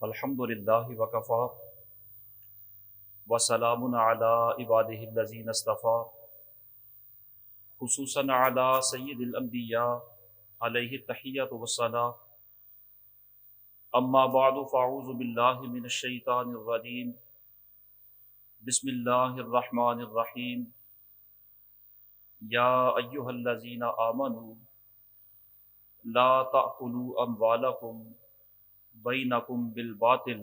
الحمد للہ وکفا وسلام علی عبادہ الذین اصطفیٰ خصوصاً علی سید الانبیاء علیہ التحیۃ والصلاۃ اما بعد فاعوذ باللہ من الشیطان الرجیم بسم اللہ الرحمن الرحیم یا ایہا الذین آمنوا لا تأکلوا اموالکم بینکم بالباطل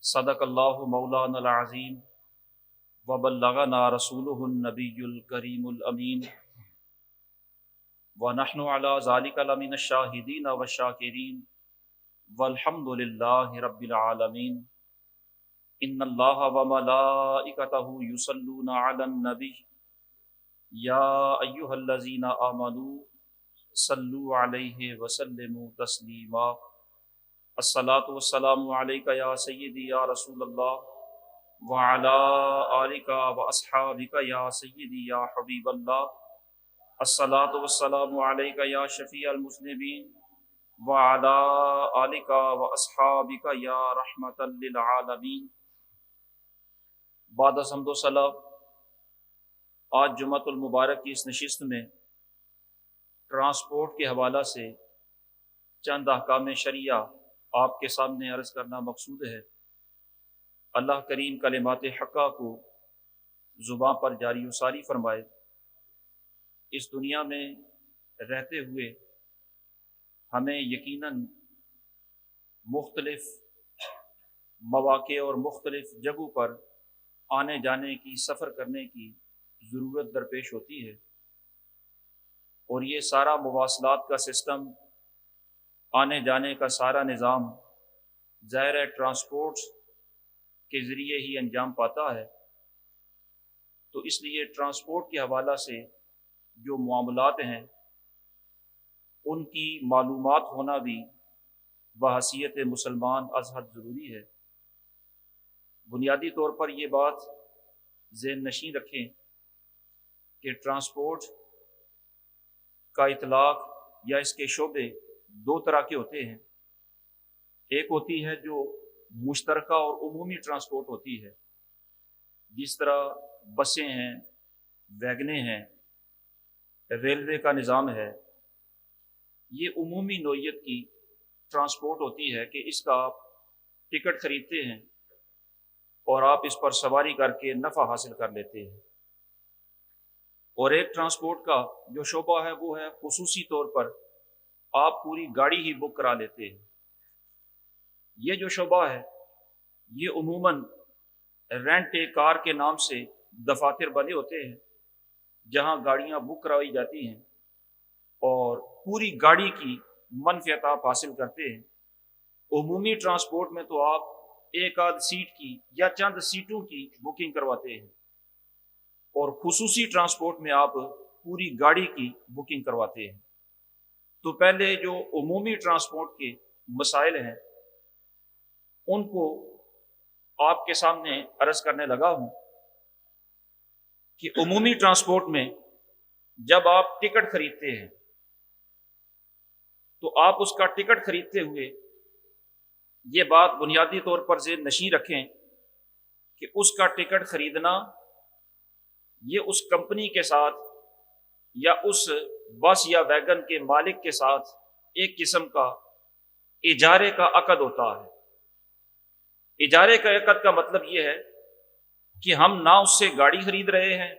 صدق اللہ مولانا العظیم وبلغنا رسولہ النبی الکریم الامین ونحن علی ذلک لمن الشاہدین والشاکرین والحمد للہ رب العالمین ان اللہ وملائکتہ یصلون علی النبی یا ایہا الذین آمنوا صلو علیہ وسلموا تسلیما الصلاۃ والسلام علیک یا سیدی یا رسول اللہ وعلی آلک واصحابک یا سیدی یا حبیب اللہ الصلاۃ والسلام علیک یا شفیع المذنبین وعلی آلک واصحابک یا رحمۃ للعالمین۔ بعد از حمد و ثنا، آج جمعۃ المبارک کی اس نشست میں ٹرانسپورٹ کے حوالہ سے چند احکام شرعیہ آپ کے سامنے عرض کرنا مقصود ہے۔ اللہ کریم کلمات حقہ کو زباں پر جاری و ساری فرمائے۔ اس دنیا میں رہتے ہوئے ہمیں یقیناً مختلف مواقع اور مختلف جگہوں پر آنے جانے کی، سفر کرنے کی ضرورت درپیش ہوتی ہے، اور یہ سارا مواصلات کا سسٹم، آنے جانے کا سارا نظام ظاہر ہے ٹرانسپورٹ کے ذریعے ہی انجام پاتا ہے۔ تو اس لیے ٹرانسپورٹ کے حوالہ سے جو معاملات ہیں ان کی معلومات ہونا بھی بحیثیت مسلمان از حد ضروری ہے۔ بنیادی طور پر یہ بات ذہن نشین رکھیں کہ ٹرانسپورٹ کا اطلاق یا اس کے شعبے دو طرح کے ہوتے ہیں۔ ایک ہوتی ہے جو مشترکہ اور عمومی ٹرانسپورٹ ہوتی ہے، جس طرح بسیں ہیں، ویگنیں ہیں، ریلوے کا نظام ہے۔ یہ عمومی نوعیت کی ٹرانسپورٹ ہوتی ہے کہ اس کا آپ ٹکٹ خریدتے ہیں اور آپ اس پر سواری کر کے نفع حاصل کر لیتے ہیں۔ اور ایک ٹرانسپورٹ کا جو شعبہ ہے وہ ہے خصوصی طور پر آپ پوری گاڑی ہی بک کرا لیتے ہیں۔ یہ جو شعبہ ہے یہ عموماً رینٹ اے کار کے نام سے دفاتر بنے ہوتے ہیں، جہاں گاڑیاں بک کرائی جاتی ہیں اور پوری گاڑی کی منفعت آپ حاصل کرتے ہیں۔ عمومی ٹرانسپورٹ میں تو آپ ایک آدھ سیٹ کی یا چند سیٹوں کی بکنگ کرواتے ہیں، اور خصوصی ٹرانسپورٹ میں آپ پوری گاڑی کی بکنگ کرواتے ہیں۔ تو پہلے جو عمومی ٹرانسپورٹ کے مسائل ہیں ان کو آپ کے سامنے عرض کرنے لگا ہوں کہ عمومی ٹرانسپورٹ میں جب آپ ٹکٹ خریدتے ہیں تو آپ اس کا ٹکٹ خریدتے ہوئے یہ بات بنیادی طور پر ذہن نشین رکھیں کہ اس کا ٹکٹ خریدنا یہ اس کمپنی کے ساتھ یا اس بس یا ویگن کے مالک کے ساتھ ایک قسم کا اجارے کا عقد ہوتا ہے۔ اجارے کا عقد کا مطلب یہ ہے کہ ہم نہ اس سے گاڑی خرید رہے ہیں،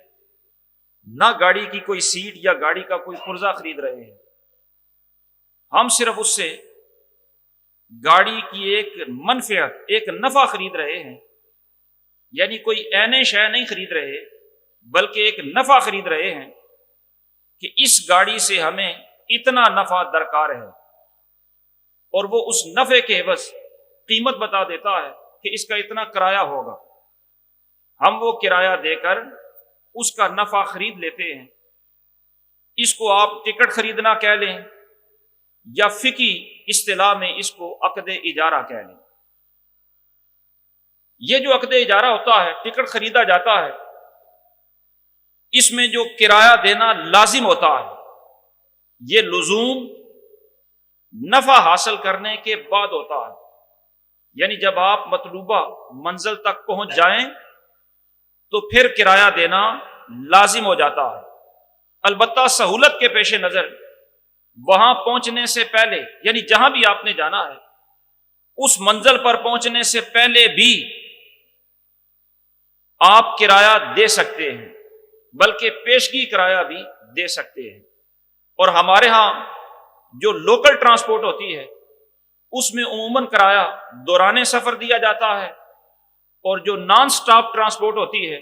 نہ گاڑی کی کوئی سیٹ یا گاڑی کا کوئی پرزہ خرید رہے ہیں، ہم صرف اس سے گاڑی کی ایک منفعت، ایک نفع خرید رہے ہیں۔ یعنی کوئی عین شے نہیں خرید رہے بلکہ ایک نفع خرید رہے ہیں کہ اس گاڑی سے ہمیں اتنا نفع درکار ہے، اور وہ اس نفع کے عوض قیمت بتا دیتا ہے کہ اس کا اتنا کرایہ ہوگا۔ ہم وہ کرایہ دے کر اس کا نفع خرید لیتے ہیں۔ اس کو آپ ٹکٹ خریدنا کہہ لیں یا فقہی اصطلاح میں اس کو عقد اجارہ کہہ لیں۔ یہ جو عقد اجارہ ہوتا ہے، ٹکٹ خریدا جاتا ہے، اس میں جو کرایہ دینا لازم ہوتا ہے یہ لزوم نفع حاصل کرنے کے بعد ہوتا ہے، یعنی جب آپ مطلوبہ منزل تک پہنچ جائیں تو پھر کرایہ دینا لازم ہو جاتا ہے۔ البتہ سہولت کے پیش نظر وہاں پہنچنے سے پہلے، یعنی جہاں بھی آپ نے جانا ہے اس منزل پر پہنچنے سے پہلے بھی آپ کرایہ دے سکتے ہیں، بلکہ پیشگی کرایہ بھی دے سکتے ہیں۔ اور ہمارے ہاں جو لوکل ٹرانسپورٹ ہوتی ہے اس میں عموماً کرایہ دوران سفر دیا جاتا ہے، اور جو نان سٹاپ ٹرانسپورٹ ہوتی ہے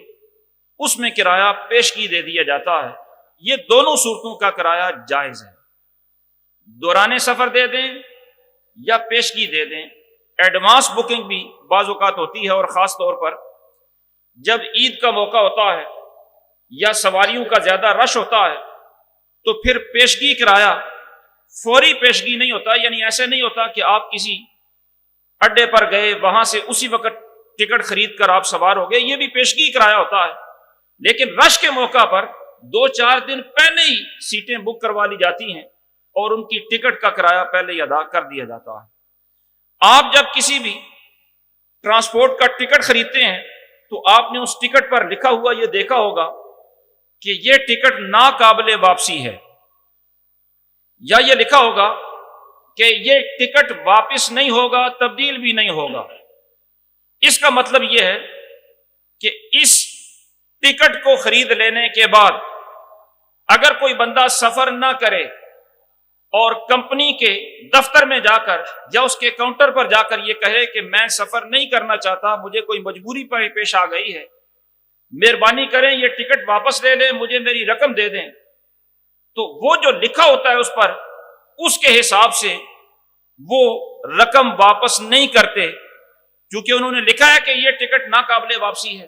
اس میں کرایہ پیشگی دے دیا جاتا ہے۔ یہ دونوں صورتوں کا کرایہ جائز ہے، دوران سفر دے دیں یا پیشگی دے دیں۔ ایڈوانس بکنگ بھی بعض اوقات ہوتی ہے، اور خاص طور پر جب عید کا موقع ہوتا ہے یا سواریوں کا زیادہ رش ہوتا ہے تو پھر پیشگی کرایہ فوری پیشگی نہیں ہوتا، یعنی ایسے نہیں ہوتا کہ آپ کسی اڈے پر گئے وہاں سے اسی وقت ٹکٹ خرید کر آپ سوار ہو گئے، یہ بھی پیشگی کرایہ ہوتا ہے۔ لیکن رش کے موقع پر 2-4 دن پہلے ہی سیٹیں بک کروا لی جاتی ہیں اور ان کی ٹکٹ کا کرایہ پہلے ہی ادا کر دیا جاتا ہے۔ آپ جب کسی بھی ٹرانسپورٹ کا ٹکٹ خریدتے ہیں تو آپ نے اس ٹکٹ پر لکھا ہوا یہ دیکھا ہوگا کہ یہ ٹکٹ ناقابل واپسی ہے، یا یہ لکھا ہوگا کہ یہ ٹکٹ واپس نہیں ہوگا، تبدیل بھی نہیں ہوگا۔ اس کا مطلب یہ ہے کہ اس ٹکٹ کو خرید لینے کے بعد اگر کوئی بندہ سفر نہ کرے اور کمپنی کے دفتر میں جا کر یا اس کے کاؤنٹر پر جا کر یہ کہے کہ میں سفر نہیں کرنا چاہتا، مجھے کوئی مجبوری پیش آ گئی ہے، مہربانی کریں یہ ٹکٹ واپس لے لیں، مجھے میری رقم دے دیں، تو وہ جو لکھا ہوتا ہے اس پر اس کے حساب سے وہ رقم واپس نہیں کرتے، کیونکہ انہوں نے لکھا ہے کہ یہ ٹکٹ ناقابل واپسی ہے،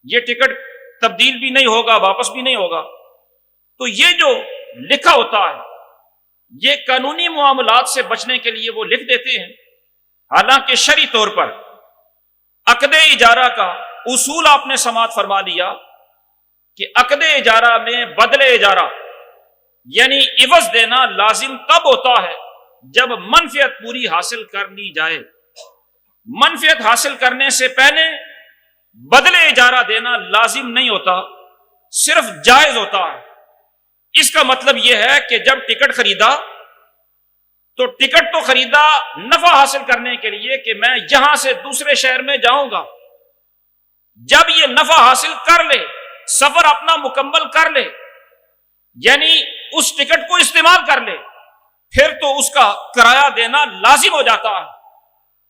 یہ ٹکٹ تبدیل بھی نہیں ہوگا، واپس بھی نہیں ہوگا۔ تو یہ جو لکھا ہوتا ہے یہ قانونی معاملات سے بچنے کے لیے وہ لکھ دیتے ہیں، حالانکہ شرعی طور پر عقد اجارہ کا اصول آپ نے سماعت فرما لیا کہ عقد اجارہ میں بدل اجارہ یعنی عوض دینا لازم تب ہوتا ہے جب منفعت پوری حاصل کر لی جائے۔ منفعت حاصل کرنے سے پہلے بدل اجارہ دینا لازم نہیں ہوتا، صرف جائز ہوتا ہے۔ اس کا مطلب یہ ہے کہ جب ٹکٹ خریدا تو ٹکٹ تو خریدا نفع حاصل کرنے کے لیے کہ میں یہاں سے دوسرے شہر میں جاؤں گا، جب یہ نفع حاصل کر لے، سفر اپنا مکمل کر لے، یعنی اس ٹکٹ کو استعمال کر لے، پھر تو اس کا کرایہ دینا لازم ہو جاتا ہے،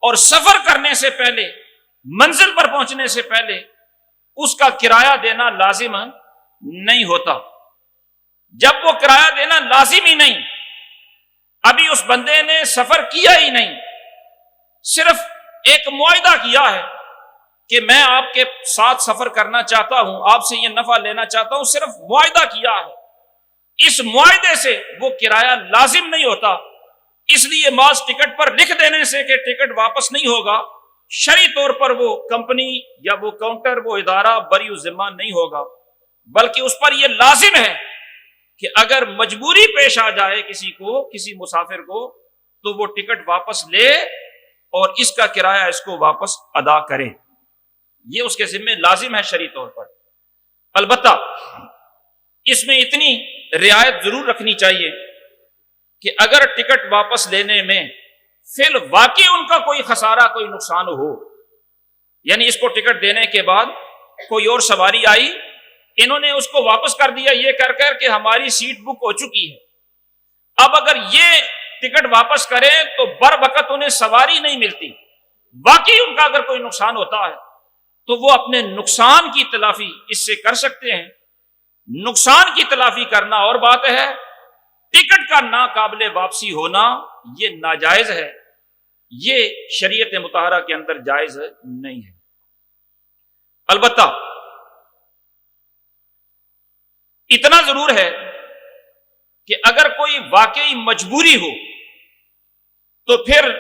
اور سفر کرنے سے پہلے، منزل پر پہنچنے سے پہلے اس کا کرایہ دینا لازم نہیں ہوتا۔ جب وہ کرایہ دینا لازم ہی نہیں، ابھی اس بندے نے سفر کیا ہی نہیں، صرف ایک معاہدہ کیا ہے کہ میں آپ کے ساتھ سفر کرنا چاہتا ہوں، آپ سے یہ نفع لینا چاہتا ہوں، صرف معاہدہ کیا ہے، اس معاہدے سے وہ کرایہ لازم نہیں ہوتا۔ اس لیے ماس ٹکٹ پر لکھ دینے سے کہ ٹکٹ واپس نہیں ہوگا، شرعی طور پر وہ کمپنی یا وہ کاؤنٹر، وہ ادارہ بری الذمہ نہیں ہوگا، بلکہ اس پر یہ لازم ہے کہ اگر مجبوری پیش آ جائے کسی کو، کسی مسافر کو، تو وہ ٹکٹ واپس لے اور اس کا کرایہ اس کو واپس ادا کرے، یہ اس کے ذمہ لازم ہے شرعی طور پر۔ البتہ اس میں اتنی رعایت ضرور رکھنی چاہیے کہ اگر ٹکٹ واپس لینے میں فی الواقع ان کا کوئی خسارہ، کوئی نقصان ہو، یعنی اس کو ٹکٹ دینے کے بعد کوئی اور سواری آئی، انہوں نے اس کو واپس کر دیا یہ کر کہ ہماری سیٹ بک ہو چکی ہے، اب اگر یہ ٹکٹ واپس کریں تو بر وقت انہیں سواری نہیں ملتی، واقعی ان کا اگر کوئی نقصان ہوتا ہے تو وہ اپنے نقصان کی تلافی اس سے کر سکتے ہیں۔ نقصان کی تلافی کرنا اور بات ہے، ٹکٹ کا ناقابل واپسی ہونا یہ ناجائز ہے، یہ شریعت مطہرہ کے اندر جائز نہیں ہے۔ البتہ اتنا ضرور ہے کہ اگر کوئی واقعی مجبوری ہو تو پھر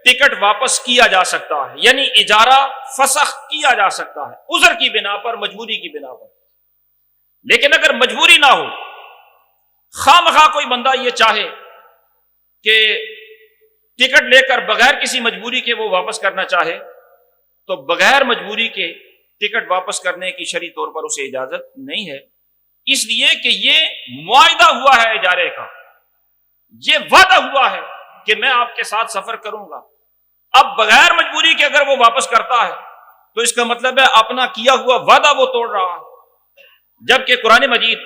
ٹکٹ واپس کیا جا سکتا ہے، یعنی اجارہ فسخ کیا جا سکتا ہے عذر کی بنا پر، مجبوری کی بنا پر۔ لیکن اگر مجبوری نہ ہو، خواہ مخواہ کوئی بندہ یہ چاہے کہ ٹکٹ لے کر بغیر کسی مجبوری کے وہ واپس کرنا چاہے تو بغیر مجبوری کے ٹکٹ واپس کرنے کی شرعی طور پر اسے اجازت نہیں ہے، اس لیے کہ یہ معاہدہ ہوا ہے اجارے کا، یہ وعدہ ہوا ہے کہ میں آپ کے ساتھ سفر کروں گا۔ اب بغیر مجبوری کے اگر وہ واپس کرتا ہے تو اس کا مطلب ہے اپنا کیا ہوا وعدہ وہ توڑ رہا ہے، جبکہ قرآن مجید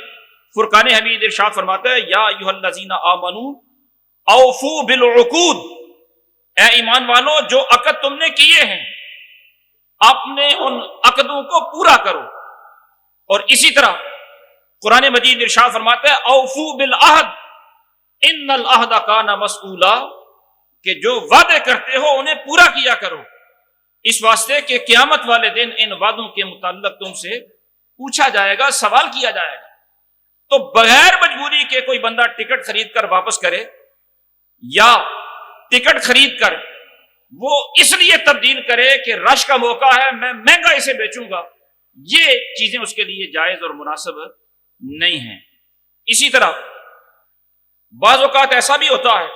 فرقان حمید ارشاد فرماتا ہے یا ایھا الذین آمنوا اوفوا بالعقود، اے ایمان والو جو عقد تم نے کیے ہیں اپنے ان عقدوں کو پورا کرو۔ اور اسی طرح قرآن مجید ارشاد فرماتا ہے اوفوا بالعہد ان العہد کان مسئولا، کہ جو وعدے کرتے ہو انہیں پورا کیا کرو، اس واسطے کہ قیامت والے دن ان وعدوں کے متعلق تم سے پوچھا جائے گا، سوال کیا جائے گا۔ تو بغیر مجبوری کے کوئی بندہ ٹکٹ خرید کر واپس کرے یا ٹکٹ خرید کر وہ اس لیے تبدیل کرے کہ رش کا موقع ہے میں مہنگا اسے بیچوں گا، یہ چیزیں اس کے لیے جائز اور مناسب نہیں ہیں۔ اسی طرح بعض اوقات ایسا بھی ہوتا ہے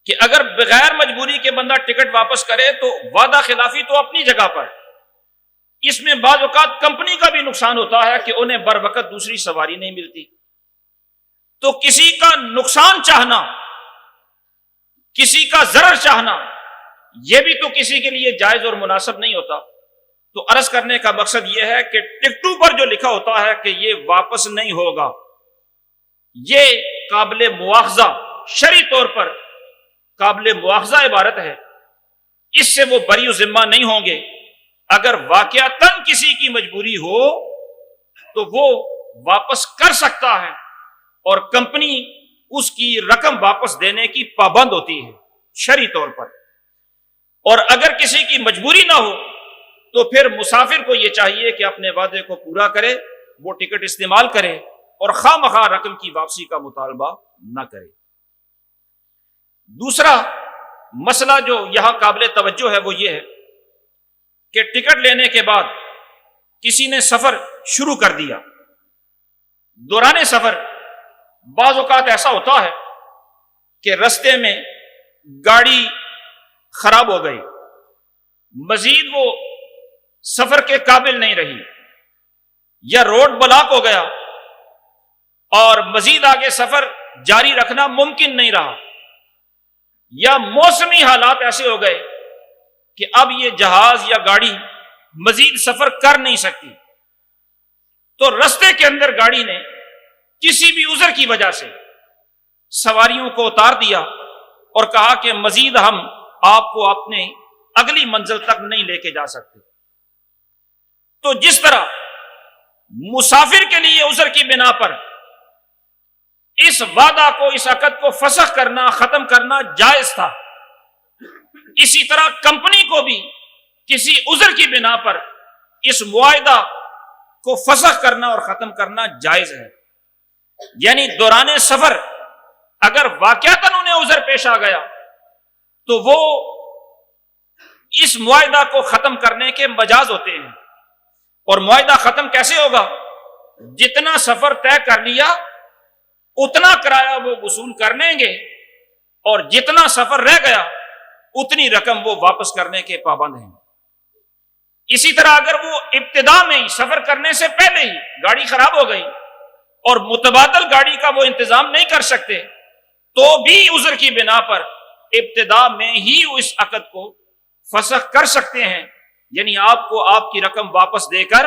کہ اگر بغیر مجبوری کے بندہ ٹکٹ واپس کرے تو وعدہ خلافی تو اپنی جگہ پر، اس میں بعض اوقات کمپنی کا بھی نقصان ہوتا ہے کہ انہیں بر وقت دوسری سواری نہیں ملتی۔ تو کسی کا نقصان چاہنا، کسی کا ضرر چاہنا، یہ بھی تو کسی کے لیے جائز اور مناسب نہیں ہوتا۔ تو عرض کرنے کا مقصد یہ ہے کہ ٹکٹوں پر جو لکھا ہوتا ہے کہ یہ واپس نہیں ہوگا، یہ قابل مواخذہ، شرعی طور پر قابل مواخذہ عبارت ہے، اس سے وہ بری ذمہ نہیں ہوں گے۔ اگر واقعتاً کسی کی مجبوری ہو تو وہ واپس کر سکتا ہے اور کمپنی اس کی رقم واپس دینے کی پابند ہوتی ہے شرعی طور پر۔ اور اگر کسی کی مجبوری نہ ہو تو پھر مسافر کو یہ چاہیے کہ اپنے وعدے کو پورا کرے، وہ ٹکٹ استعمال کرے اور خواہ مخواہ رقم کی واپسی کا مطالبہ نہ کرے۔ دوسرا مسئلہ جو یہاں قابل توجہ ہے وہ یہ ہے کہ ٹکٹ لینے کے بعد کسی نے سفر شروع کر دیا، دوران سفر بعض اوقات ایسا ہوتا ہے کہ رستے میں گاڑی خراب ہو گئی، مزید وہ سفر کے قابل نہیں رہی، یا روڈ بلاک ہو گیا اور مزید آگے سفر جاری رکھنا ممکن نہیں رہا، یا موسمی حالات ایسے ہو گئے کہ اب یہ جہاز یا گاڑی مزید سفر کر نہیں سکتی، تو رستے کے اندر گاڑی نے کسی بھی عذر کی وجہ سے سواریوں کو اتار دیا اور کہا کہ مزید ہم آپ کو اپنے اگلی منزل تک نہیں لے کے جا سکتے۔ تو جس طرح مسافر کے لیے عذر کی بنا پر اس وعدہ کو، اس عقد کو فسخ کرنا، ختم کرنا جائز تھا، اسی طرح کمپنی کو بھی کسی عذر کی بنا پر اس معاہدہ کو فسخ کرنا اور ختم کرنا جائز ہے۔ یعنی دوران سفر اگر واقعتاً انہیں عذر پیش آ گیا تو وہ اس معاہدہ کو ختم کرنے کے مجاز ہوتے ہیں۔ اور معاہدہ ختم کیسے ہوگا؟ جتنا سفر طے کر لیا اتنا کرایہ وہ وصول کر لیں گے، اور جتنا سفر رہ گیا اتنی رقم وہ واپس کرنے کے پابند ہیں۔ اسی طرح اگر وہ ابتدا میں ہی سفر کرنے سے پہلے ہی گاڑی خراب ہو گئی اور متبادل گاڑی کا وہ انتظام نہیں کر سکتے تو بھی عذر کی بنا پر ابتدا میں ہی اس عقد کو فسخ کر سکتے ہیں، یعنی آپ کو آپ کی رقم واپس دے کر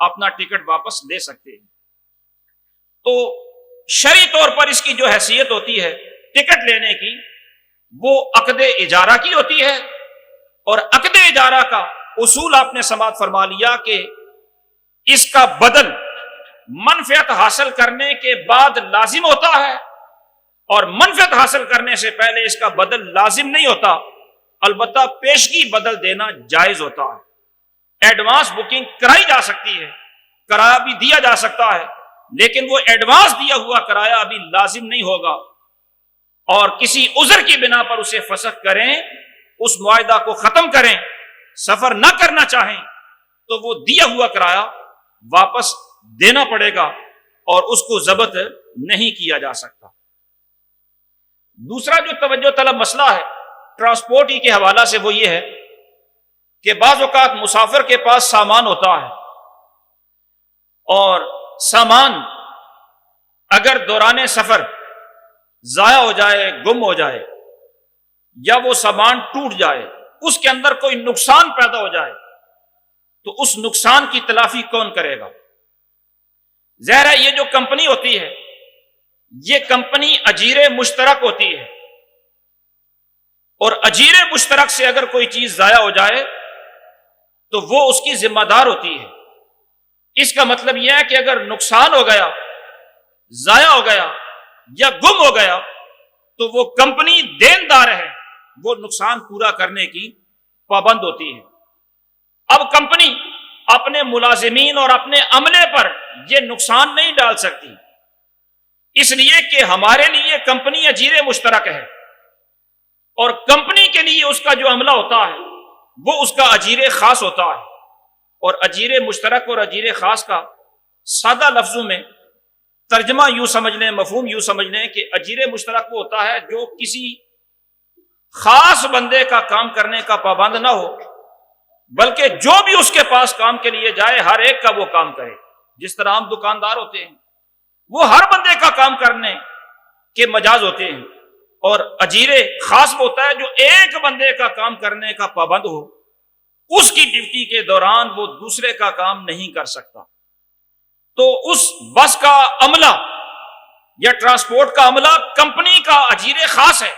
اپنا ٹکٹ واپس لے سکتے ہیں۔ تو شرعی طور پر اس کی جو حیثیت ہوتی ہے ٹکٹ لینے کی، وہ عقد اجارہ کی ہوتی ہے، اور عقد اجارہ کا اصول آپ نے سماعت فرما لیا کہ اس کا بدل منفعت حاصل کرنے کے بعد لازم ہوتا ہے، اور منفعت حاصل کرنے سے پہلے اس کا بدل لازم نہیں ہوتا، البتہ پیشگی بدل دینا جائز ہوتا ہے۔ ایڈوانس بکنگ کرائی جا سکتی ہے، کرایہ بھی دیا جا سکتا ہے، لیکن وہ ایڈوانس دیا ہوا کرایہ ابھی لازم نہیں ہوگا، اور کسی عذر کی بنا پر اسے فسخ کریں، اس معاہدہ کو ختم کریں، سفر نہ کرنا چاہیں تو وہ دیا ہوا کرایہ واپس دینا پڑے گا اور اس کو ضبط نہیں کیا جا سکتا۔ دوسرا جو توجہ طلب مسئلہ ہے ٹرانسپورٹ ہی کے حوالہ سے وہ یہ ہے کہ بعض اوقات مسافر کے پاس سامان ہوتا ہے اور سامان اگر دوران سفر ضائع ہو جائے، گم ہو جائے، یا وہ سامان ٹوٹ جائے، اس کے اندر کوئی نقصان پیدا ہو جائے، تو اس نقصان کی تلافی کون کرے گا؟ ظاہر ہے یہ جو کمپنی ہوتی ہے یہ کمپنی اجیر مشترک ہوتی ہے، اور اجیر مشترک سے اگر کوئی چیز ضائع ہو جائے تو وہ اس کی ذمہ دار ہوتی ہے۔ اس کا مطلب یہ ہے کہ اگر نقصان ہو گیا، ضائع ہو گیا یا گم ہو گیا تو وہ کمپنی دیندار ہے، وہ نقصان پورا کرنے کی پابند ہوتی ہے۔ اب کمپنی اپنے ملازمین اور اپنے عملے پر یہ نقصان نہیں ڈال سکتی، اس لیے کہ ہمارے لیے کمپنی اجیر مشترک ہے، اور کمپنی کے لیے اس کا جو عملہ ہوتا ہے وہ اس کا اجیر خاص ہوتا ہے۔ اور اجیر مشترک اور اجیر خاص کا سادہ لفظوں میں ترجمہ یوں سمجھ لیں، مفہوم یوں سمجھ لیں کہ اجیر مشترک وہ ہوتا ہے جو کسی خاص بندے کا کام کرنے کا پابند نہ ہو، بلکہ جو بھی اس کے پاس کام کے لیے جائے ہر ایک کا وہ کام کرے۔ جس طرح عام دکاندار ہوتے ہیں وہ ہر بندے کا کام کرنے کے مجاز ہوتے ہیں، اور اجیر خاص وہ ہوتا ہے جو ایک بندے کا کام کرنے کا پابند ہو، اس کی ڈیوٹی کے دوران وہ دوسرے کا کام نہیں کر سکتا۔ تو اس بس کا عملہ یا ٹرانسپورٹ کا عملہ کمپنی کا اجیر خاص ہے،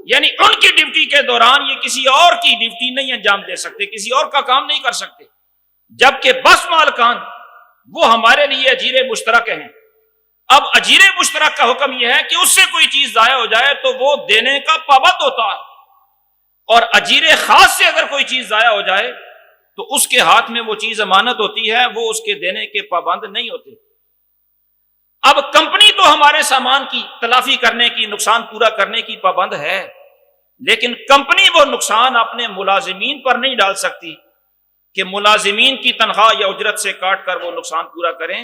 یعنی ان کی ڈیوٹی کے دوران یہ کسی اور کی ڈیوٹی نہیں انجام دے سکتے، کسی اور کا کام نہیں کر سکتے، جبکہ بس مالکان وہ ہمارے لیے اجیر مشترک ہیں۔ اب اجیر مشترک کا حکم یہ ہے کہ اس سے کوئی چیز ضائع ہو جائے تو وہ دینے کا پابند ہوتا ہے، اور اجیر خاص سے اگر کوئی چیز ضائع ہو جائے تو اس کے ہاتھ میں وہ چیز امانت ہوتی ہے، وہ اس کے دینے کے پابند نہیں ہوتے۔ اب کمپنی تو ہمارے سامان کی تلافی کرنے کی، نقصان پورا کرنے کی پابند ہے، لیکن کمپنی وہ نقصان اپنے ملازمین پر نہیں ڈال سکتی کہ ملازمین کی تنخواہ یا اجرت سے کاٹ کر وہ نقصان پورا کریں،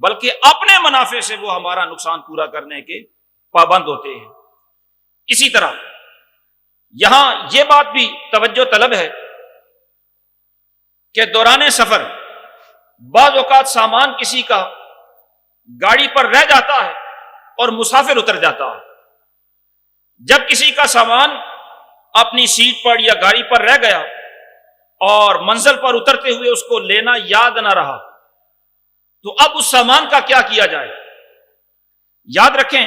بلکہ اپنے منافع سے وہ ہمارا نقصان پورا کرنے کے پابند ہوتے ہیں۔ اسی طرح یہاں یہ بات بھی توجہ طلب ہے کہ دوران سفر بعض اوقات سامان کسی کا گاڑی پر رہ جاتا ہے اور مسافر اتر جاتا ہے۔ جب کسی کا سامان اپنی سیٹ پر یا گاڑی پر رہ گیا اور منزل پر اترتے ہوئے اس کو لینا یاد نہ رہا، تو اب اس سامان کا کیا کیا جائے؟ یاد رکھیں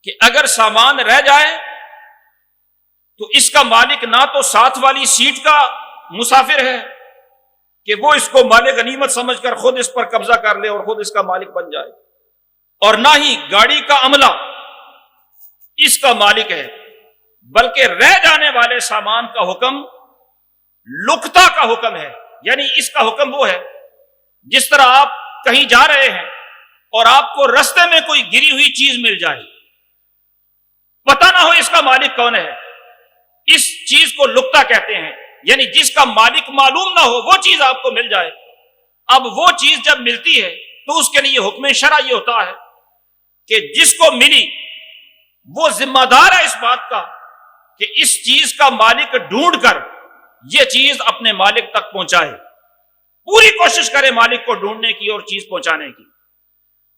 کہ اگر سامان رہ جائے تو اس کا مالک نہ تو ساتھ والی سیٹ کا مسافر ہے کہ وہ اس کو مال غنیمت سمجھ کر خود اس پر قبضہ کر لے اور خود اس کا مالک بن جائے، اور نہ ہی گاڑی کا عملہ اس کا مالک ہے، بلکہ رہ جانے والے سامان کا حکم لقطہ کا حکم ہے۔ یعنی اس کا حکم وہ ہے جس طرح آپ کہیں جا رہے ہیں اور آپ کو رستے میں کوئی گری ہوئی چیز مل جائے، پتہ نہ ہو اس کا مالک کون ہے، اس چیز کو لقطہ کہتے ہیں، یعنی جس کا مالک معلوم نہ ہو وہ چیز آپ کو مل جائے۔ اب وہ چیز جب ملتی ہے تو اس کے لیے حکم شرع یہ ہوتا ہے کہ جس کو ملی وہ ذمہ دار ہے اس بات کا کہ اس چیز کا مالک ڈھونڈ کر یہ چیز اپنے مالک تک پہنچائے، پوری کوشش کرے مالک کو ڈھونڈنے کی اور چیز پہنچانے کی۔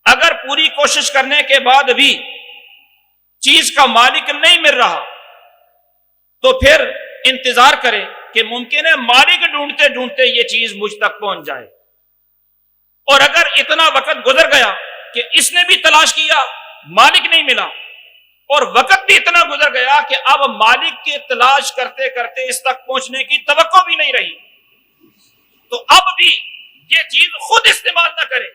اگر پوری کوشش کرنے کے بعد بھی چیز کا مالک نہیں مل رہا تو پھر انتظار کرے کہ ممکن ہے مالک ڈھونڈتے ڈھونڈتے یہ چیز مجھ تک پہنچ جائے، اور اگر اتنا وقت گزر گیا کہ اس نے بھی تلاش کیا مالک نہیں ملا، اور وقت بھی اتنا گزر گیا کہ اب مالک کے تلاش کرتے کرتے اس تک پہنچنے کی توقع بھی نہیں رہی، تو اب بھی یہ چیز خود استعمال نہ کرے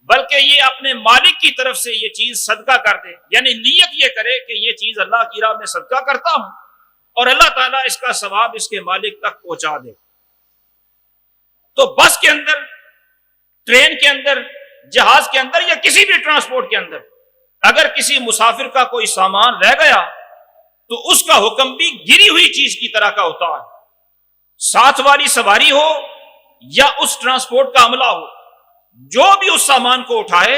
بلکہ یہ اپنے مالک کی طرف سے یہ چیز صدقہ کر دے، یعنی نیت یہ کرے کہ یہ چیز اللہ کی راہ میں صدقہ کرتا ہوں اور اللہ تعالیٰ اس کا ثواب اس کے مالک تک پہنچا دے۔ تو بس کے اندر، ٹرین کے اندر، جہاز کے اندر یا کسی بھی ٹرانسپورٹ کے اندر اگر کسی مسافر کا کوئی سامان رہ گیا تو اس کا حکم بھی گری ہوئی چیز کی طرح کا ہوتا ہے، ساتھ والی سواری ہو یا اس ٹرانسپورٹ کا عملہ ہو، جو بھی اس سامان کو اٹھائے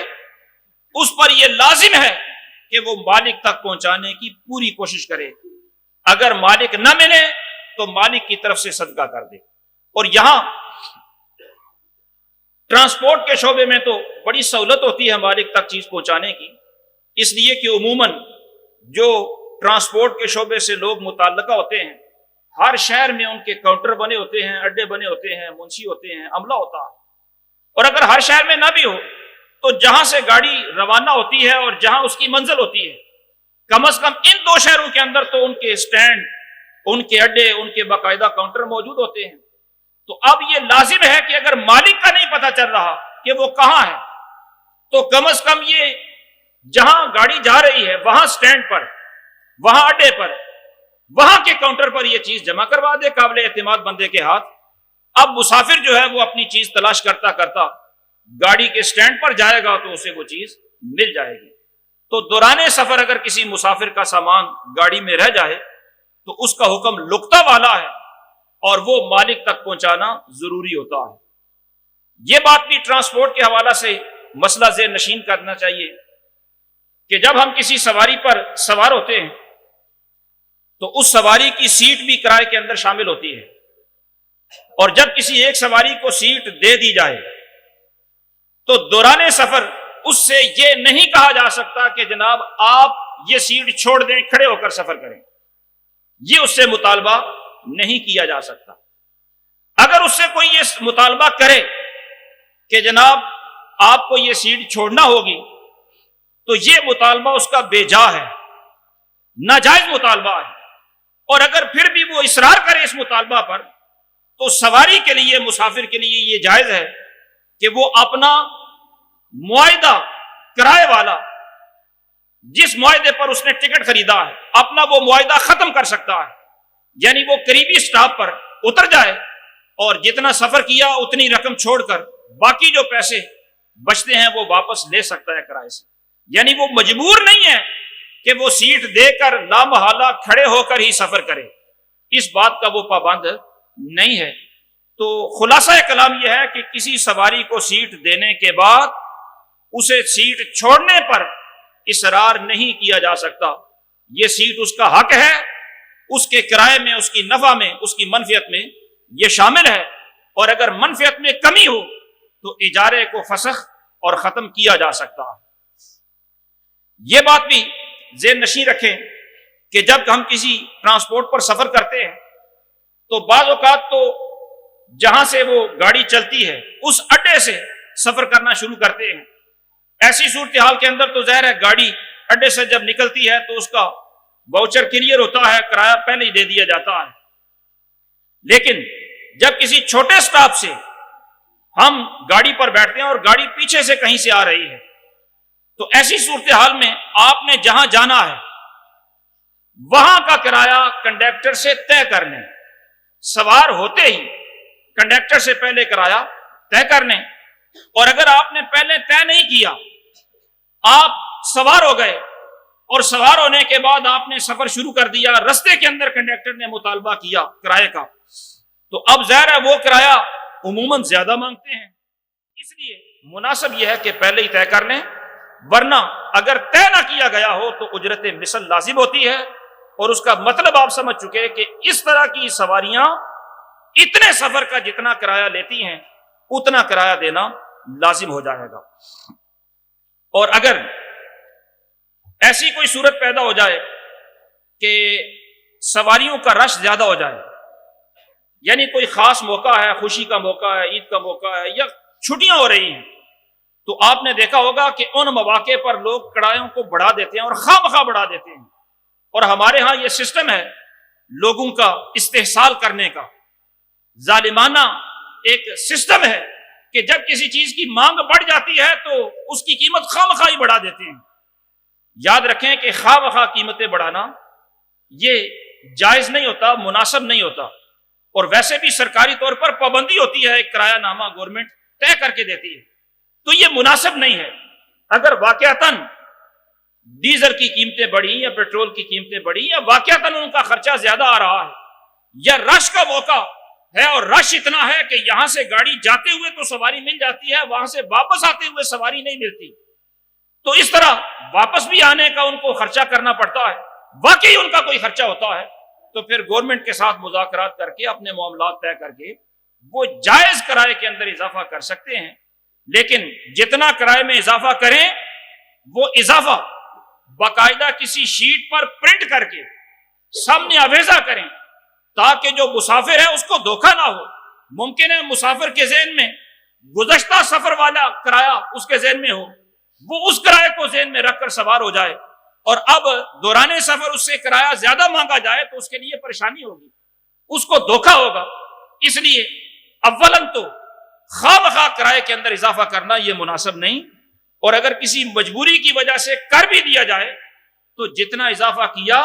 اس پر یہ لازم ہے کہ وہ مالک تک پہنچانے کی پوری کوشش کرے. اگر مالک نہ ملے تو مالک کی طرف سے صدقہ کر دے. اور یہاں ٹرانسپورٹ کے شعبے میں تو بڑی سہولت ہوتی ہے مالک تک چیز پہنچانے کی، اس لیے کہ عموماً جو ٹرانسپورٹ کے شعبے سے لوگ متعلقہ ہوتے ہیں، ہر شہر میں ان کے کاؤنٹر بنے ہوتے ہیں، اڈے بنے ہوتے ہیں، منشی ہوتے ہیں، عملہ ہوتا ہے. اور اگر ہر شہر میں نہ بھی ہو تو جہاں سے گاڑی روانہ ہوتی ہے اور جہاں اس کی منزل ہوتی ہے، کم از کم ان 2 شہروں کے اندر تو ان کے سٹینڈ، ان کے اڈے، ان کے باقاعدہ کاؤنٹر موجود ہوتے ہیں. تو اب یہ لازم ہے کہ اگر مالک کا نہیں پتہ چل رہا کہ وہ کہاں ہے، تو کم از کم یہ جہاں گاڑی جا رہی ہے وہاں سٹینڈ پر، وہاں اڈے پر، وہاں کے کاؤنٹر پر یہ چیز جمع کروا دے قابل اعتماد بندے کے ہاتھ. اب مسافر جو ہے وہ اپنی چیز تلاش کرتا کرتا گاڑی کے سٹینڈ پر جائے گا تو اسے وہ چیز مل جائے گی. تو دوران سفر اگر کسی مسافر کا سامان گاڑی میں رہ جائے تو اس کا حکم لقطہ والا ہے اور وہ مالک تک پہنچانا ضروری ہوتا ہے. یہ بات بھی ٹرانسپورٹ کے حوالہ سے مسئلہ ذہن نشین کرنا چاہیے کہ جب ہم کسی سواری پر سوار ہوتے ہیں تو اس سواری کی سیٹ بھی کرائے کے اندر شامل ہوتی ہے. اور جب کسی ایک سواری کو سیٹ دے دی جائے تو دوران سفر اس سے یہ نہیں کہا جا سکتا کہ جناب آپ یہ سیٹ چھوڑ دیں، کھڑے ہو کر سفر کریں. یہ اس سے مطالبہ نہیں کیا جا سکتا. اگر اس سے کوئی یہ مطالبہ کرے کہ جناب آپ کو یہ سیٹ چھوڑنا ہوگی تو یہ مطالبہ اس کا بے جا ہے، ناجائز مطالبہ ہے. اور اگر پھر بھی وہ اصرار کرے اس مطالبہ پر تو سواری کے لیے، مسافر کے لیے یہ جائز ہے کہ وہ اپنا معاہدہ کرائے والا، جس معاہدے پر اس نے ٹکٹ خریدا ہے، اپنا وہ معاہدہ ختم کر سکتا ہے. یعنی وہ قریبی سٹاپ پر اتر جائے اور جتنا سفر کیا اتنی رقم چھوڑ کر باقی جو پیسے بچتے ہیں وہ واپس لے سکتا ہے کرائے سے. یعنی وہ مجبور نہیں ہے کہ وہ سیٹ دے کر لامحالہ کھڑے ہو کر ہی سفر کرے، اس بات کا وہ پابند نہیں ہے. تو خلاصہ کلام یہ ہے کہ کسی سواری کو سیٹ دینے کے بعد اسے سیٹ چھوڑنے پر اصرار نہیں کیا جا سکتا. یہ سیٹ اس کا حق ہے، اس کے کرائے میں، اس کی نفع میں، اس کی منفعت میں یہ شامل ہے. اور اگر منفعت میں کمی ہو تو اجارے کو فسخ اور ختم کیا جا سکتا ہے. یہ بات بھی ذہن نشین رکھیں کہ جب ہم کسی ٹرانسپورٹ پر سفر کرتے ہیں تو بعض اوقات تو جہاں سے وہ گاڑی چلتی ہے اس اڈے سے سفر کرنا شروع کرتے ہیں. ایسی صورتحال کے اندر تو ظاہر ہے گاڑی اڈے سے جب نکلتی ہے تو اس کا واؤچر کلیئر ہوتا ہے، کرایہ پہلے ہی دے دیا جاتا ہے. لیکن جب کسی چھوٹے سٹاپ سے ہم گاڑی پر بیٹھتے ہیں اور گاڑی پیچھے سے کہیں سے آ رہی ہے تو ایسی صورتحال میں آپ نے جہاں جانا ہے وہاں کا کرایہ کنڈکٹر سے طے کرنے، سوار ہوتے ہی کنڈکٹر سے پہلے کرایہ طے کرنے. اور اگر آپ نے پہلے طے نہیں کیا، آپ سوار ہو گئے اور سوار ہونے کے بعد آپ نے سفر شروع کر دیا، رستے کے اندر کنڈکٹر نے مطالبہ کیا کرائے کا، تو اب ظاہر ہے وہ کرایہ عموماً زیادہ مانگتے ہیں. اس لیے مناسب یہ ہے کہ پہلے ہی طے کر لیں، ورنہ اگر طے نہ کیا گیا ہو تو اجرت مثل لازم ہوتی ہے. اور اس کا مطلب آپ سمجھ چکے کہ اس طرح کی سواریاں اتنے سفر کا جتنا کرایہ لیتی ہیں اتنا کرایہ دینا لازم ہو جائے گا. اور اگر ایسی کوئی صورت پیدا ہو جائے کہ سواریوں کا رش زیادہ ہو جائے، یعنی کوئی خاص موقع ہے، خوشی کا موقع ہے، عید کا موقع ہے، یا چھٹیاں ہو رہی ہیں، تو آپ نے دیکھا ہوگا کہ ان مواقع پر لوگ کرایوں کو بڑھا دیتے ہیں اور خواہ مخواہ بڑھا دیتے ہیں. اور ہمارے ہاں یہ سسٹم ہے لوگوں کا استحصال کرنے کا، ظالمانہ ایک سسٹم ہے کہ جب کسی چیز کی مانگ بڑھ جاتی ہے تو اس کی قیمت خواہ مخواہ ہی بڑھا دیتے ہیں. یاد رکھیں کہ خواہ مخواہ قیمتیں بڑھانا یہ جائز نہیں ہوتا، مناسب نہیں ہوتا. اور ویسے بھی سرکاری طور پر پابندی ہوتی ہے، ایک کرایہ نامہ گورنمنٹ طے کر کے دیتی ہے، تو یہ مناسب نہیں ہے. اگر واقعتاً ڈیزل کی قیمتیں بڑھی یا پیٹرول کی قیمتیں بڑھی یا واقعتاً ان کا خرچہ زیادہ آ رہا ہے یا رش کا موقع ہے اور رش اتنا ہے کہ یہاں سے گاڑی جاتے ہوئے تو سواری مل جاتی ہے، وہاں سے واپس آتے ہوئے سواری نہیں ملتی، تو اس طرح واپس بھی آنے کا ان کو خرچہ کرنا پڑتا ہے، واقعی ان کا کوئی خرچہ ہوتا ہے تو پھر گورنمنٹ کے ساتھ مذاکرات کر کے اپنے معاملات طے کر کے وہ جائز کرائے کے اندر اضافہ کر سکتے ہیں، لیکن جتنا کرائے میں اضافہ کریں وہ اضافہ باقاعدہ کسی شیٹ پر پرنٹ کر کے سامنے آویزہ کریں تاکہ جو مسافر ہے اس کو دھوکہ نہ ہو۔ ممکن ہے مسافر کے ذہن میں گزشتہ سفر والا کرایہ اس کے ذہن میں ہو، وہ اس کرایے کو ذہن میں رکھ کر سوار ہو جائے اور اب دوران سفر اس سے کرایہ زیادہ مانگا جائے تو اس کے لیے پریشانی ہوگی، اس کو دھوکہ ہوگا۔ اس لیے اولاً تو خواہ مخواہ کرائے کے اندر اضافہ کرنا یہ مناسب نہیں، اور اگر کسی مجبوری کی وجہ سے کر بھی دیا جائے تو جتنا اضافہ کیا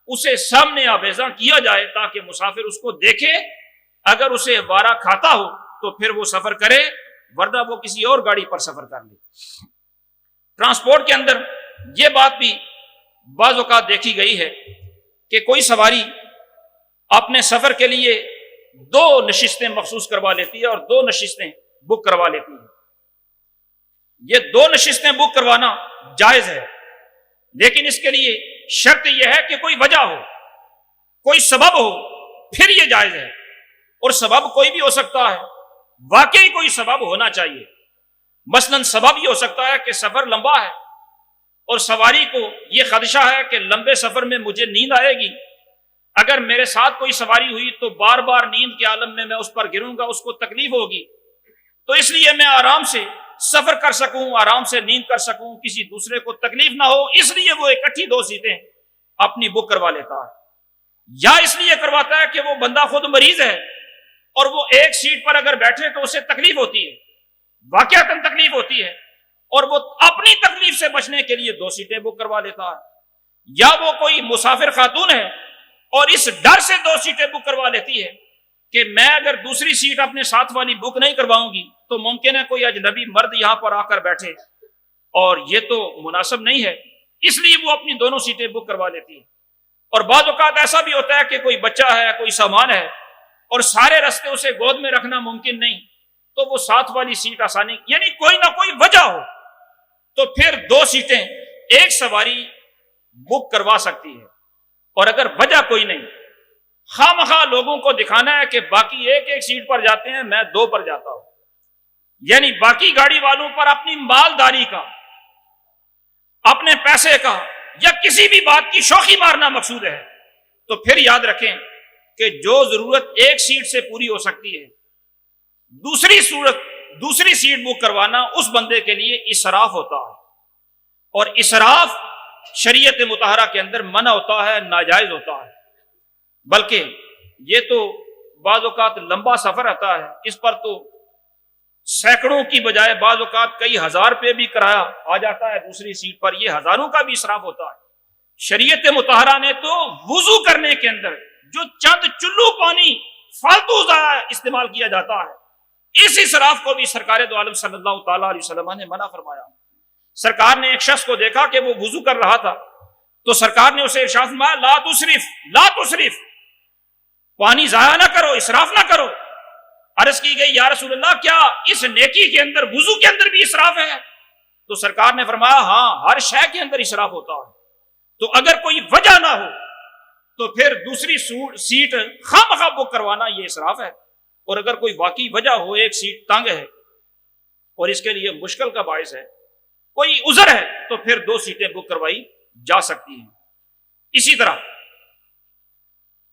اسے سامنے آویزاں کیا جائے تاکہ مسافر اس کو دیکھے، اگر اسے وارا کھاتا ہو تو پھر وہ سفر کرے، ورنہ وہ کسی اور گاڑی پر سفر کر لے۔ ٹرانسپورٹ کے اندر یہ بات بھی بعض اوقات دیکھی گئی ہے کہ کوئی سواری اپنے سفر کے لیے 2 نشستیں مخصوص کروا لیتی ہے اور 2 نشستیں بک کروا لیتی ہے۔ یہ 2 نشستیں بک کروانا جائز ہے، لیکن اس کے لیے شرط یہ ہے کہ کوئی وجہ ہو، کوئی سبب ہو، پھر یہ جائز ہے۔ اور سبب کوئی بھی ہو سکتا ہے، واقعی کوئی سبب ہونا چاہیے۔ مثلاً سبب یہ ہو سکتا ہے کہ سفر لمبا ہے اور سواری کو یہ خدشہ ہے کہ لمبے سفر میں مجھے نیند آئے گی، اگر میرے ساتھ کوئی سواری ہوئی تو بار بار نیند کے عالم میں اس پر گروں گا، اس کو تکلیف ہوگی، تو اس لیے میں آرام سے سفر کر سکوں، آرام سے نیند کر سکوں، کسی دوسرے کو تکلیف نہ ہو، اس لیے وہ اکٹھی 2 سیٹیں اپنی بک کروا لیتا ہے۔ یا اس لیے کرواتا ہے کہ وہ بندہ خود مریض ہے اور وہ ایک سیٹ پر اگر بیٹھے تو اسے تکلیف ہوتی ہے، واقعتاً تکلیف ہوتی ہے، اور وہ اپنی تکلیف سے بچنے کے لیے 2 سیٹیں بک کروا لیتا ہے۔ یا وہ کوئی مسافر خاتون ہے اور اس ڈر سے 2 سیٹیں بک کروا لیتی ہے کہ میں اگر دوسری سیٹ اپنے ساتھ والی بک نہیں کرواؤں گی تو ممکن ہے کوئی اجنبی مرد یہاں پر آ کر بیٹھے، اور یہ تو مناسب نہیں ہے، اس لیے وہ اپنی دونوں سیٹیں بک کروا لیتی ہے۔ اور بعض اوقات ایسا بھی ہوتا ہے کہ کوئی بچہ ہے، کوئی سامان ہے، اور سارے رستے اسے گود میں رکھنا ممکن نہیں، تو وہ ساتھ والی سیٹ آسانی، یعنی کوئی نہ کوئی وجہ ہو تو پھر 2 سیٹیں ایک سواری بک کروا سکتی ہے۔ اور اگر وجہ کوئی نہیں، خواہ مخواہ لوگوں کو دکھانا ہے کہ باقی ایک سیٹ پر جاتے ہیں، میں 2 پر جاتا ہوں، یعنی باقی گاڑی والوں پر اپنی مالداری کا، اپنے پیسے کا یا کسی بھی بات کی شوخی مارنا مقصود ہے، تو پھر یاد رکھیں کہ جو ضرورت ایک سیٹ سے پوری ہو سکتی ہے، دوسری سیٹ بک کروانا اس بندے کے لیے اسراف ہوتا ہے، اور اسراف شریعت مطہرہ کے اندر منع ہوتا ہے، ناجائز ہوتا ہے۔ بلکہ یہ تو بعض اوقات لمبا سفر آتا ہے، اس پر تو سینکڑوں کی بجائے بعض اوقات کئی ہزار روپے بھی کرایہ آ جاتا ہے دوسری سیٹ پر، یہ ہزاروں کا بھی اسراف ہوتا ہے۔ شریعت مطہرہ نے تو وضو کرنے کے اندر جو چند چلو پانی فالتو استعمال کیا جاتا ہے، اس اسراف کو بھی سرکار دو عالم صلی اللہ تعالی علیہ وسلم نے منع فرمایا۔ سرکار نے ایک شخص کو دیکھا کہ وہ وضو کر رہا تھا، تو سرکار نے اسے ارشاد فرمایا لا تسرف، پانی ضائع نہ کرو، اسراف نہ کرو۔ عرض کی گئی یا رسول اللہ کیا اس نیکی کے اندر، وضو کے اندر بھی اسراف ہے؟ تو سرکار نے فرمایا ہاں، ہر شے کے اندر اسراف ہوتا ہے۔ تو اگر کوئی وجہ نہ ہو تو پھر دوسری سیٹ خواہ مخواہ بک کروانا یہ اسراف ہے، اور اگر کوئی واقعی وجہ ہو، ایک سیٹ تنگ ہے اور اس کے لیے مشکل کا باعث ہے، کوئی عذر ہے، تو پھر 2 سیٹیں بک کروائی جا سکتی ہیں۔ اسی طرح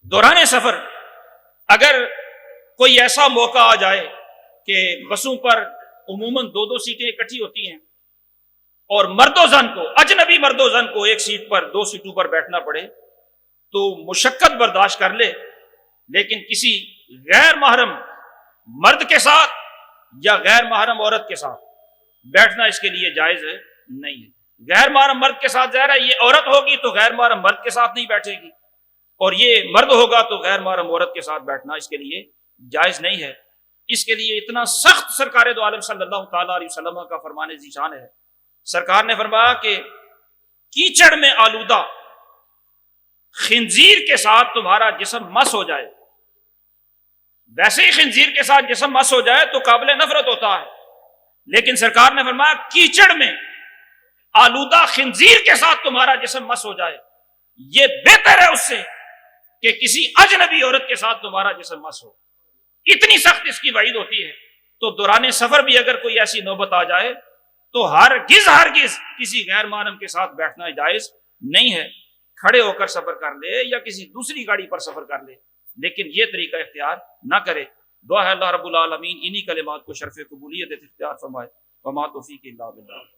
دوران سفر اگر کوئی ایسا موقع آ جائے کہ بسوں پر عموماً 2 سیٹیں اکٹھی ہوتی ہیں اور مرد و زن کو، اجنبی مرد و زن کو ایک سیٹ پر 2 سیٹوں پر بیٹھنا پڑے تو مشقت برداشت کر لے، لیکن کسی غیر محرم مرد کے ساتھ یا غیر محرم عورت کے ساتھ بیٹھنا اس کے لیے جائز نہیں ہے۔ غیر محرم مرد کے ساتھ ظاہر ہے یہ عورت ہوگی تو غیر محرم مرد کے ساتھ نہیں بیٹھے گی، اور یہ مرد ہوگا تو غیر محرم عورت کے ساتھ بیٹھنا اس کے لیے جائز نہیں ہے۔ اس کے لیے اتنا سخت سرکار دو عالم صلی اللہ تعالی علیہ وسلم کا فرمان ذیشان ہے۔ سرکار نے فرمایا کہ کیچڑ میں آلودہ خنزیر کے ساتھ تمہارا جسم مس ہو جائے، ویسے ہی خنزیر کے ساتھ جسم مس ہو جائے تو قابل نفرت ہوتا ہے، لیکن سرکار نے فرمایا کیچڑ میں آلودہ خنزیر کے ساتھ تمہارا جسم مس ہو جائے، یہ بہتر ہے اس سے کہ کسی اجنبی عورت کے ساتھ تمہارا جسم مس ہو۔ اتنی سخت اس کی وعید ہوتی ہے۔ تو دوران سفر بھی اگر کوئی ایسی نوبت آ جائے تو ہرگز کسی غیر محرم کے ساتھ بیٹھنا جائز نہیں ہے۔ کھڑے ہو کر سفر کر لے یا کسی دوسری گاڑی پر سفر کر لے، لیکن یہ طریقہ اختیار نہ کرے۔ دعا ہے اللہ رب العالمین انہی کلمات کو شرف قبولیت اختیار فرمائے۔ وما توفیق الا باللہ۔